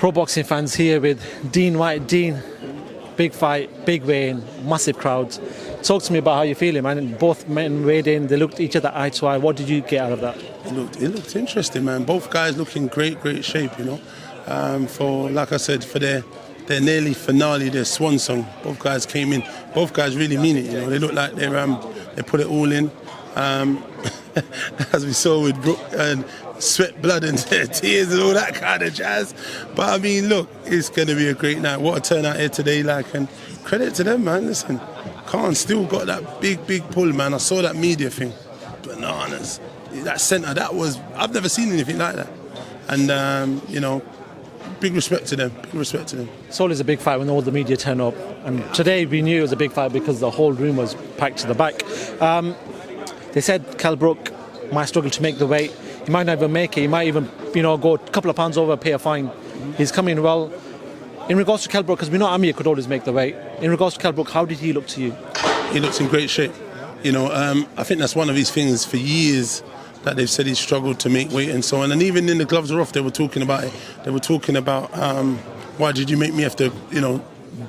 pro boxing fans here with Dean Whyte. Dean, big fight, big weigh-in, massive crowds. Talk to me about how you're feeling, man. Both men weighed in, they looked each other eye to eye. What did you get out of that? It looked interesting, man. Both guys look in great shape, you know. For, like I said, for their nearly finale, their swan song. Both guys came in. Both guys really mean it, you know. They look like they put it all in. As we saw with Brook and sweat, blood and tears and all that kind of jazz. But I mean, look, it's going to be a great night. What a turnout here today, like, and credit to them, man. Listen, Khan still got that big pull, man. I saw that media thing. Bananas. That centre, I've never seen anything like that. And, you know, big respect to them, It's always a big fight when all the media turn up. And today we knew it was a big fight because the whole room was packed to the back. They said Kell Brook might struggle to make the weight. He might not even make it. He might even, you know, go a couple of pounds over, pay a fine. He's coming well. In regards to Kell Brook, because we know Amir could always make the weight. In regards to Kell Brook, how did he look to you? He looks in great shape. You know, I think that's one of his things for years, that they've said he's struggled to make weight and so on. And even in the gloves are off, they were talking about it. They were talking about why did you make me have to, you know,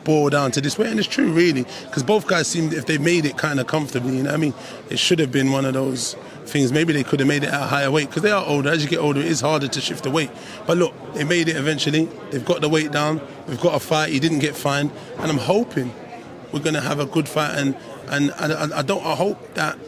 bore down to this way? And it's true, really, because both guys seemed, if they made it kind of comfortably, you know what I mean, it should have been one of those things. Maybe they could have made it at a higher weight, because they are older. As you get older, it is harder to shift the weight. But look, they made it eventually. They've got the weight down. We've got a fight. He didn't get fined, and I'm hoping we're going to have a good fight. And I hope that,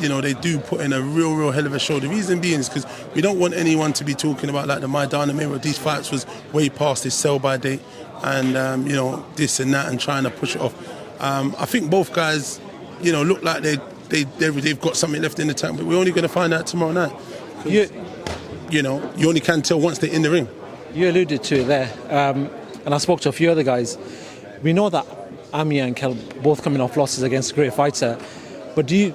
you know, they do put in a real hell of a show. The reason being is because we don't want anyone to be talking about like the Maidana Mirror. These fights was way past this sell-by date, and you know, this and that, and trying to push it off. I think both guys, you know, look like they've got something left in the tank, but we're only going to find out tomorrow night. You know, you only can tell once they're in the ring. You alluded to it there, and I spoke to a few other guys. We know that Amir and Kell both coming off losses against a great fighter, but do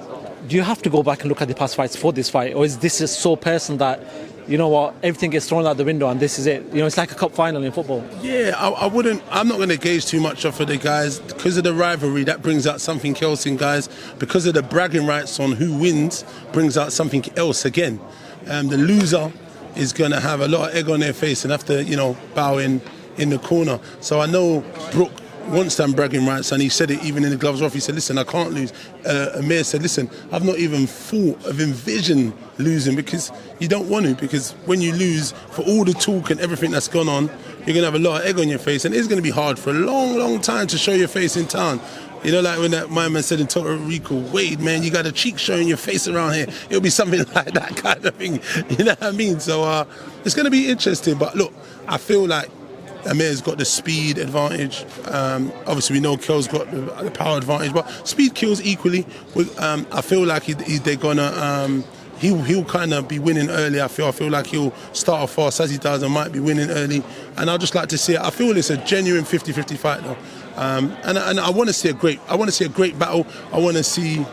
you have to go back and look at the past fights for this fight, or is this just so personal that, you know what, everything gets thrown out the window and this is it? You know, it's like a cup final in football. Yeah, I'm not going to gauge too much off of the guys because of the rivalry. That brings out something else in guys. Because of the bragging rights on who wins, brings out something else again. The loser is going to have a lot of egg on their face and have to, you know, bow in the corner. So I know Brook wants them bragging rights, and he said it even in the gloves off. He said, listen, I can't lose. Amir said, listen, I've not even thought of envision losing, because you don't want to, because when you lose, for all the talk and everything that's gone on, you're going to have a lot of egg on your face, and it's going to be hard for a long time to show your face in town. You know, like when that my man said in Puerto Rico, Wade, man, you got a cheek showing your face around here. It'll be something like that kind of thing. You know what I mean? So it's going to be interesting. But look, I feel like Amir's got the speed advantage. Obviously, we know Kell's got the power advantage, but speed kills equally. I feel like they're gonna. He'll kind of be winning early. I feel like he'll start off fast as he does and might be winning early. And I'd just like to see it. I feel it's a genuine 50-50 fight though. And I want to see a great battle. I want to see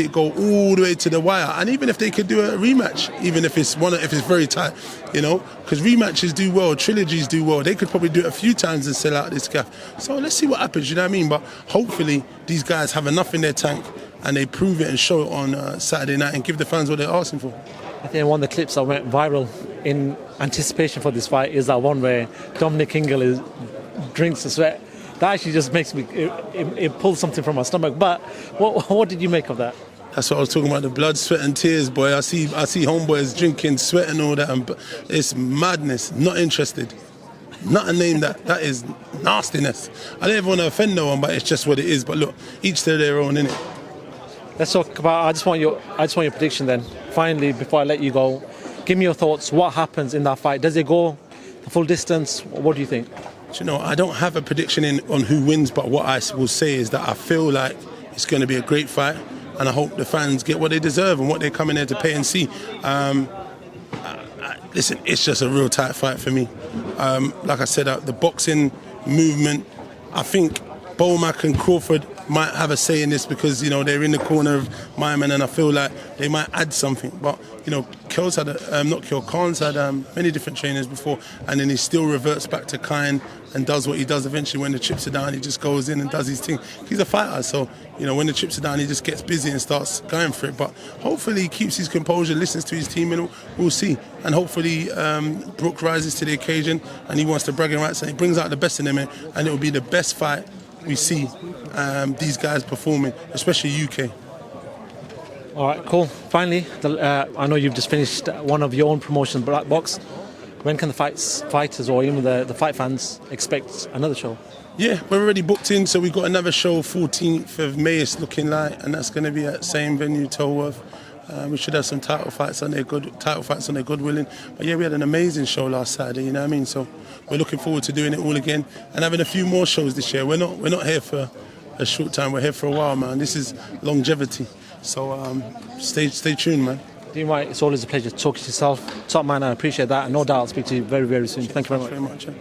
it go all the way to the wire. And even if they could do a rematch, even if it's very tight, you know, because rematches do well, trilogies do well. They could probably do it a few times and sell out this gaff. So let's see what happens. You know what I mean? But hopefully these guys have enough in their tank and they prove it and show it on Saturday night and give the fans what they're asking for. I think one of the clips that went viral in anticipation for this fight is that one where Dominic Ingle drinks the sweat. That actually just makes me, it pulls something from my stomach. But what did you make of that? That's what I was talking about, the blood, sweat and tears, boy. I see homeboys drinking, sweat and all that, and it's madness. Not interested. Not a name that is nastiness. I don't even want to offend no one, but it's just what it is. But look, each to their own, innit? Let's talk about, I just want your prediction then. Finally, before I let you go, give me your thoughts. What happens in that fight? Does it go the full distance? What do you think? You know, I don't have a prediction on who wins, but what I will say is that I feel like it's going to be a great fight, and I hope the fans get what they deserve and what they're coming there to pay and see. Listen, it's just a real tight fight for me. Like I said, the boxing movement, I think Bomac and Crawford might have a say in this because, you know, they're in the corner of my man, and I feel like they might add something. But, you know, Khan's had many different trainers before, and then he still reverts back to Khan and does what he does. Eventually, when the chips are down, he just goes in and does his thing. He's a fighter, so when the chips are down, he just gets busy and starts going for it. But hopefully, he keeps his composure, listens to his team, and we'll see. And hopefully, Brook rises to the occasion, and he wants the bragging rights, and he brings out the best in them, and it will be the best fight we see these guys performing, especially UK. All right, cool. Finally, I know you've just finished one of your own promotions, Black Box. When can the fighters or even the fight fans expect another show? Yeah, we're already booked in, so we've got another show 14th of May, it's looking like, and that's going to be at same venue, Tolworth. We should have some title fights on their good willing. But yeah, we had an amazing show last Saturday, you know what I mean? So we're looking forward to doing it all again and having a few more shows this year. We're not here for a short time, we're here for a while, man. This is longevity. So stay tuned, man. Dean Whyte, it's always a pleasure talking to yourself. Top man, I appreciate that. And no doubt I'll speak to you very, very soon. Thank you very much. Yeah.